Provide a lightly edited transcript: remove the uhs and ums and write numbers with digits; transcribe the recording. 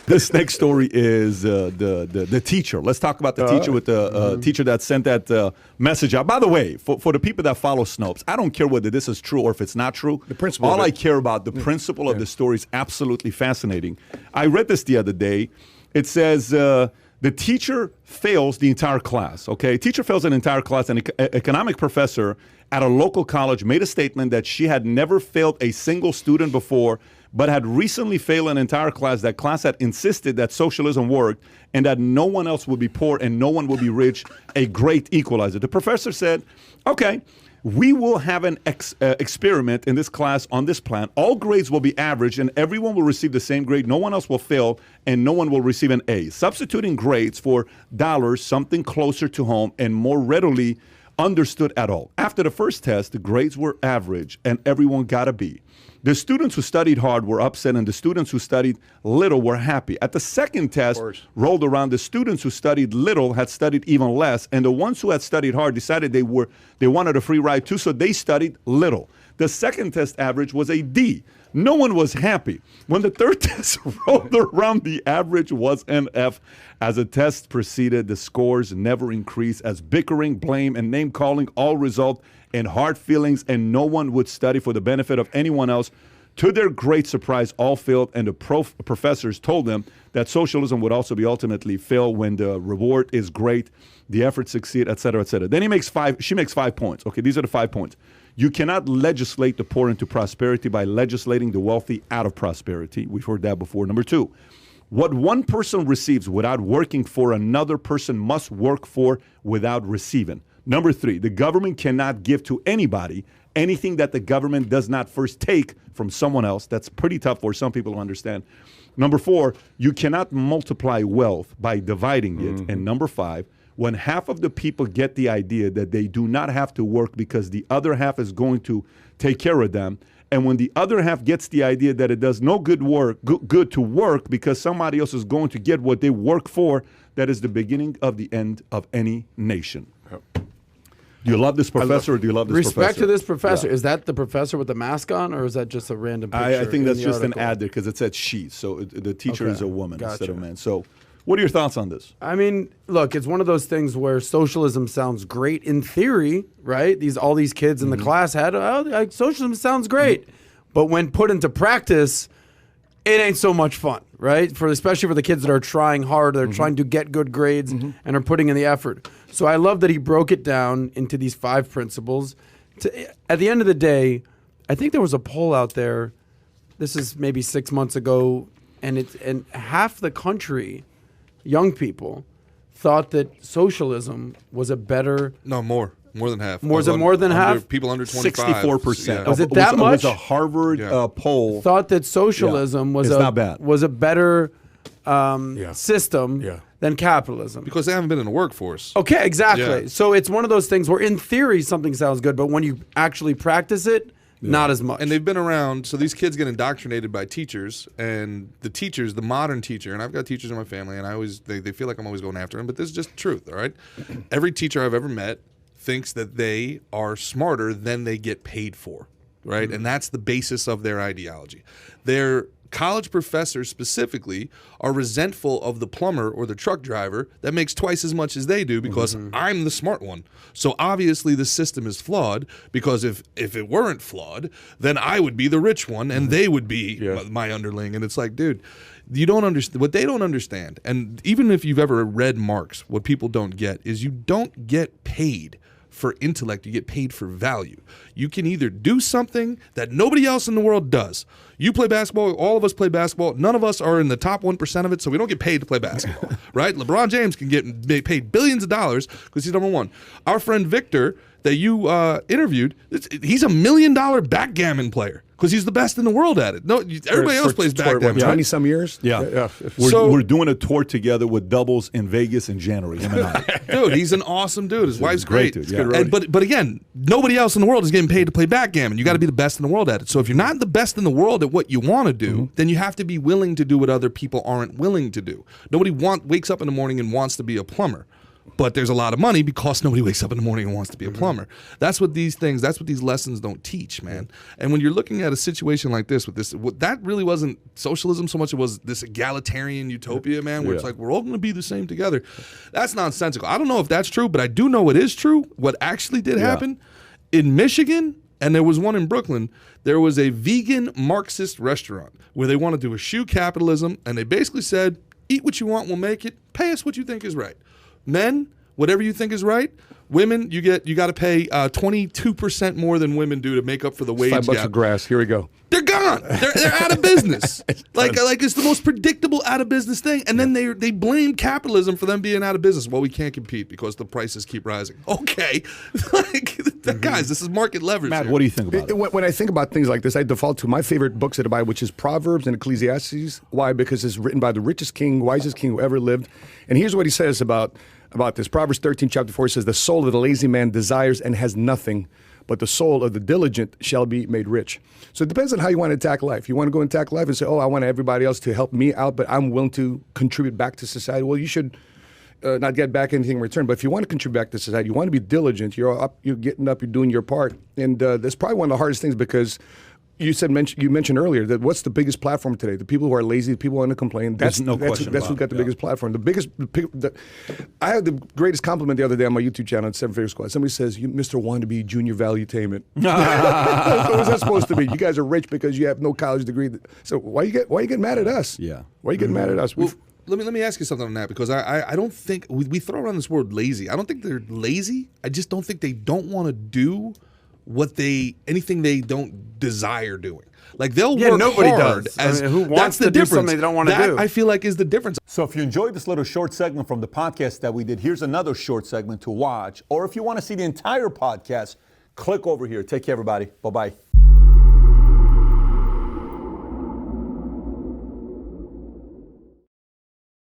This next story is the teacher. Let's talk about the teacher with the teacher that sent that message out. By the way, for the people that follow Snopes, I don't care whether this is true or if it's not true. The principle. All I care about, the principle of the story is absolutely fascinating. I read this the other day. It says the teacher fails the entire class. Okay, teacher fails an entire class. An economic professor at a local college made a statement that she had never failed a single student before, but had recently failed an entire class. That class had insisted that socialism worked and that no one else would be poor and no one would be rich, a great equalizer. The professor said, okay, we will have an experiment in this class on this plan. All grades will be average and everyone will receive the same grade. No one else will fail and no one will receive an A. Substituting grades for dollars, something closer to home and more readily understood at all. After the first test, the grades were average and everyone got a B. The students who studied hard were upset and the students who studied little were happy. At the second test rolled around, the students who studied little had studied even less, and the ones who had studied hard decided they wanted a free ride too, so they studied little. The second test average was a D. No one was happy. When the third test rolled around, the average was an F. As the test proceeded, the scores never increased as bickering, blame, and name-calling all result in hard feelings, and no one would study for the benefit of anyone else. To their great surprise, all failed, and the professors told them that socialism would also be ultimately fail when the reward is great, the effort succeed, et cetera, et cetera. Then she makes 5 points. Okay, these are the 5 points. You cannot legislate the poor into prosperity by legislating the wealthy out of prosperity. We've heard that before. Number 2, what one person receives without working for, another person must work for without receiving. Number 3, the government cannot give to anybody anything that the government does not first take from someone else. That's pretty tough for some people to understand. Number 4, you cannot multiply wealth by dividing it. And number 5, when half of the people get the idea that they do not have to work because the other half is going to take care of them, and when the other half gets the idea that it does no good to work because somebody else is going to get what they work for, that is the beginning of the end of any nation. Do you love this professor or do you love this professor? Respect to this professor. Yeah. Is that the professor with the mask on, or is that just a random picture? I think that's just an ad there because it said she. So the teacher is a woman instead of a man. So what are your thoughts on this? I mean, look, it's one of those things where socialism sounds great in theory, right? All these kids in the class had, socialism sounds great. But when put into practice, it ain't so much fun, right? Especially for the kids that are trying hard, they're trying to get good grades and are putting in the effort. So I love that he broke it down into these 5 principles. At the end of the day, I think there was a poll out there, this is maybe 6 months ago, and half the country, young people, thought that socialism was a better... No, more than half. More than half? People under 25. 64%. Yeah. Was it that much? It was a Harvard poll. Thought that socialism was a better system than capitalism. Because they haven't been in the workforce. Okay, exactly. Yeah. So it's one of those things where in theory something sounds good, but when you actually practice it, not as much. And they've been around, so these kids get indoctrinated by teachers, and the teachers, the modern teacher, and I've got teachers in my family, and they feel like I'm always going after them, but this is just the truth, all right? Every teacher I've ever met thinks that they are smarter than they get paid for, right? And that's the basis of their ideology. Their college professors specifically are resentful of the plumber or the truck driver that makes twice as much as they do because I'm the smart one. So obviously the system is flawed because if it weren't flawed, then I would be the rich one and they would be my underling. And it's like, dude, you don't understand what they don't understand. And even if you've ever read Marx, what people don't get is you don't get paid for intellect, you get paid for value. You can either do something that nobody else in the world does. You play basketball, all of us play basketball. None of us are in the top 1% of it, so we don't get paid to play basketball, right? LeBron James can get paid billions of dollars because he's number one. Our friend Victor that you interviewed, he's $1 million backgammon player because he's the best in the world at it. No, everybody else plays backgammon. 20-some years? Yeah. We're doing a tour together with doubles in Vegas in January, him and I. Dude, he's an awesome dude. His wife's great. Dude, yeah. But again, nobody else in the world is getting paid to play backgammon. You got to be the best in the world at it. So if you're not the best in the world at what you want to do, then you have to be willing to do what other people aren't willing to do. Nobody wakes up in the morning and wants to be a plumber. but there's a lot of money because nobody wakes up in the morning and wants to be a plumber. That's what these lessons don't teach, man. And when you're looking at a situation like this, that really wasn't socialism so much. It was this egalitarian utopia, man, where it's like, we're all going to be the same together. That's nonsensical. I don't know if that's true, but I do know it is true. What actually did happen in Michigan, and there was one in Brooklyn, there was a vegan Marxist restaurant where they wanted to eschew capitalism, and they basically said, eat what you want, we'll make it, pay us what you think is right. Men, whatever you think is right. Women, you got to pay 22% more than women do to make up for the wage $5 gap. of grass. Here we go. They're gone. They're out of business. like it's the most predictable out of business thing. And then they blame capitalism for them being out of business. Well, we can't compete because the prices keep rising. Okay, guys, this is market leverage. Matt, here. what do you think about it? When I think about things like this, I default to my favorite books of the Bible, which is Proverbs and Ecclesiastes. Why? Because it's written by the richest king, wisest king who ever lived. And here's what he says about this. Proverbs 13, chapter 4 says, the soul of the lazy man desires and has nothing, but the soul of the diligent shall be made rich. So it depends on how you want to attack life. You want to go and attack life and say, I want everybody else to help me out, but I'm willing to contribute back to society. Well, you should not get back anything in return. But if you want to contribute back to society, you want to be diligent. You're getting up, you're doing your part. And that's probably one of the hardest things because you mentioned earlier that what's the biggest platform today? The people who are lazy, the people who want to complain. That's who's got the biggest platform. I had the greatest compliment the other day on my YouTube channel at Seven Figure Squad. Somebody says, "You, Mr. Wannabe Junior Valuetainment." What's that supposed to be? You guys are rich because you have no college degree. So why you get mad at us? Yeah. Why you getting mad at us? Well, let me ask you something on that, because I don't think we throw around this word lazy. I don't think they're lazy. I just don't think they don't want to do anything they don't desire doing. Like they'll work nobody hard. does. Who wants to do something they don't want to do? I feel like is the difference. So if you enjoyed this little short segment from the podcast that we did, here's another short segment to watch. Or if you want to see the entire podcast, click over here. Take care, everybody. Bye-bye.